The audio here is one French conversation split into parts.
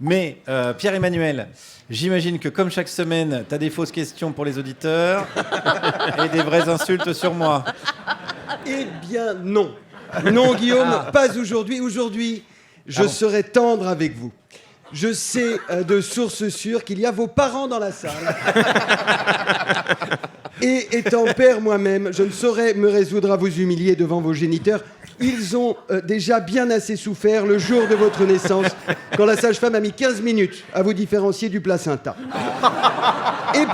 Mais Pierre-Emmanuel, j'imagine que comme chaque semaine, tu as des fausses questions pour les auditeurs et des vraies insultes sur moi. Eh bien non. Non Guillaume, pas aujourd'hui. Aujourd'hui, je serai tendre avec vous. Je sais de sources sûres qu'il y a vos parents dans la salle. Et étant père moi-même, je ne saurais me résoudre à vous humilier devant vos géniteurs. Ils ont déjà bien assez souffert le jour de votre naissance, quand la sage-femme a mis 15 minutes à vous différencier du placenta. Et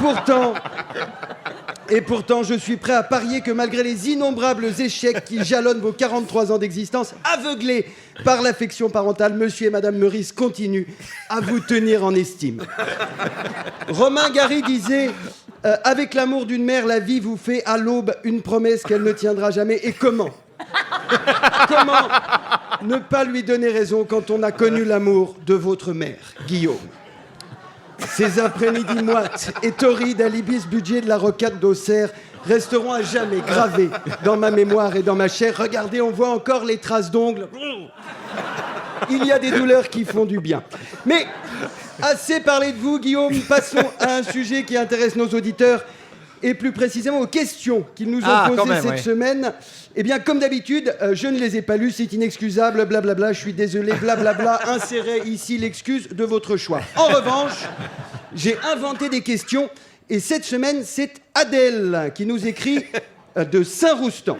pourtant, je suis prêt à parier que malgré les innombrables échecs qui jalonnent vos 43 ans d'existence, aveuglés par l'affection parentale, monsieur et madame Meurice continuent à vous tenir en estime. Romain Gary disait avec l'amour d'une mère, la vie vous fait à l'aube une promesse qu'elle ne tiendra jamais. Et comment ne pas lui donner raison quand on a connu l'amour de votre mère, Guillaume? Ces après-midi moites et torrides à l'ibis budget de la rocade d'Auxerre resteront à jamais gravés dans ma mémoire et dans ma chair. Regardez, on voit encore les traces d'ongles. Il y a des douleurs qui font du bien. Mais assez parlé de vous, Guillaume. Passons à un sujet qui intéresse nos auditeurs et plus précisément aux questions qu'ils nous ont posées cette semaine. Eh bien, comme d'habitude, je ne les ai pas lues, c'est inexcusable, blablabla, je suis désolé, blablabla, insérez ici l'excuse de votre choix. En revanche, j'ai inventé des questions et cette semaine, c'est Adèle qui nous écrit de Saint-Roustan.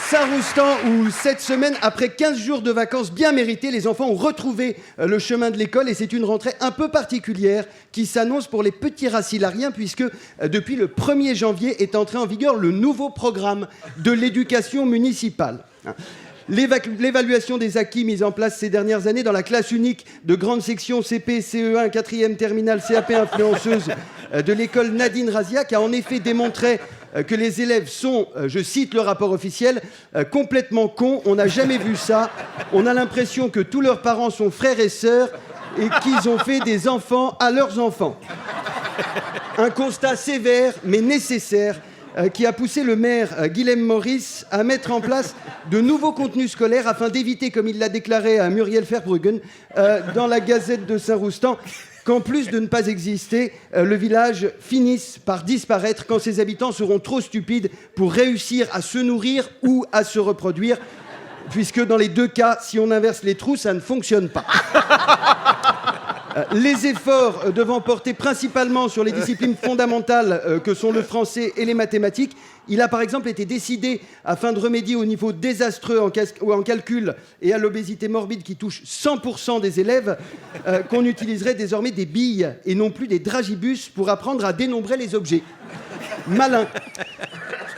Saint-Roustan, où cette semaine, après 15 jours de vacances bien méritées, les enfants ont retrouvé le chemin de l'école et c'est une rentrée un peu particulière qui s'annonce pour les petits racilariens puisque depuis le 1er janvier est entré en vigueur le nouveau programme de l'éducation municipale. L'évaluation des acquis mis en place ces dernières années dans la classe unique de grande section CP, CE1, 4e terminale, CAP influenceuse de l'école Nadine Raziac a en effet démontré que les élèves sont, je cite le rapport officiel, complètement cons. On n'a jamais vu ça. On a l'impression que tous leurs parents sont frères et sœurs et qu'ils ont fait des enfants à leurs enfants. Un constat sévère mais nécessaire qui a poussé le maire Guilhem Maurice à mettre en place de nouveaux contenus scolaires afin d'éviter, comme il l'a déclaré à Muriel Verbruggen dans la Gazette de Saint-Roustan, qu'en plus de ne pas exister, le village finisse par disparaître quand ses habitants seront trop stupides pour réussir à se nourrir ou à se reproduire, puisque dans les deux cas, si on inverse les trous, ça ne fonctionne pas. Les efforts devant porter principalement sur les disciplines fondamentales que sont le français et les mathématiques, il a par exemple été décidé, afin de remédier au niveau désastreux en calcul et à l'obésité morbide qui touche 100% des élèves, qu'on utiliserait désormais des billes et non plus des dragibus pour apprendre à dénombrer les objets. Malin.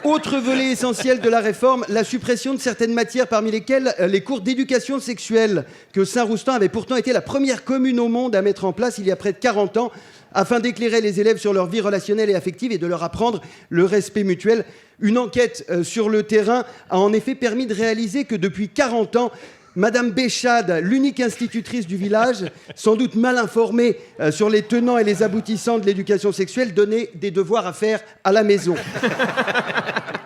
Autre volet essentiel de la réforme, la suppression de certaines matières, parmi lesquelles les cours d'éducation sexuelle, que Saint-Roustan avait pourtant été la première commune au monde à mettre en place il y a près de 40 ans, afin d'éclairer les élèves sur leur vie relationnelle et affective et de leur apprendre le respect mutuel. Une enquête sur le terrain a en effet permis de réaliser que depuis 40 ans, Madame Béchade, l'unique institutrice du village, sans doute mal informée sur les tenants et les aboutissants de l'éducation sexuelle, donnait des devoirs à faire à la maison.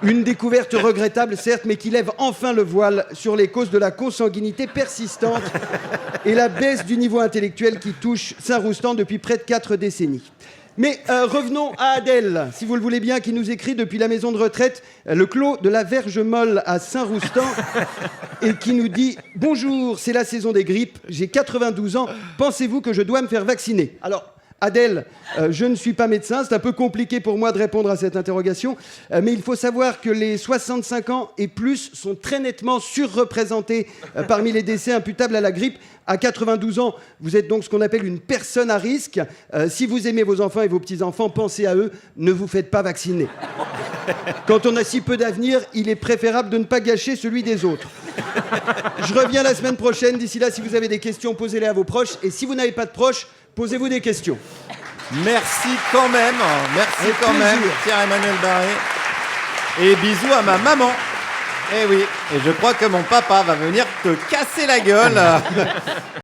Une découverte regrettable, certes, mais qui lève enfin le voile sur les causes de la consanguinité persistante et la baisse du niveau intellectuel qui touche Saint-Roustan depuis près de 4 décennies. Mais revenons à Adèle, si vous le voulez bien, qui nous écrit depuis la maison de retraite, le clos de la Verge Molle à Saint-Roustan, et qui nous dit « Bonjour, c'est la saison des grippes, j'ai 92 ans, pensez-vous que je dois me faire vacciner ?» Alors, Adèle, je ne suis pas médecin, c'est un peu compliqué pour moi de répondre à cette interrogation, mais il faut savoir que les 65 ans et plus sont très nettement surreprésentés parmi les décès imputables à la grippe. À 92 ans, vous êtes donc ce qu'on appelle une personne à risque. Si vous aimez vos enfants et vos petits-enfants, pensez à eux, ne vous faites pas vacciner. Quand on a si peu d'avenir, il est préférable de ne pas gâcher celui des autres. Je reviens la semaine prochaine. D'ici là, si vous avez des questions, posez-les à vos proches. Et si vous n'avez pas de proches, posez-vous des questions. Merci quand même, Pierre-Emmanuel Barré. Et bisous à ma maman. Eh oui, et je crois que mon papa va venir te casser la gueule.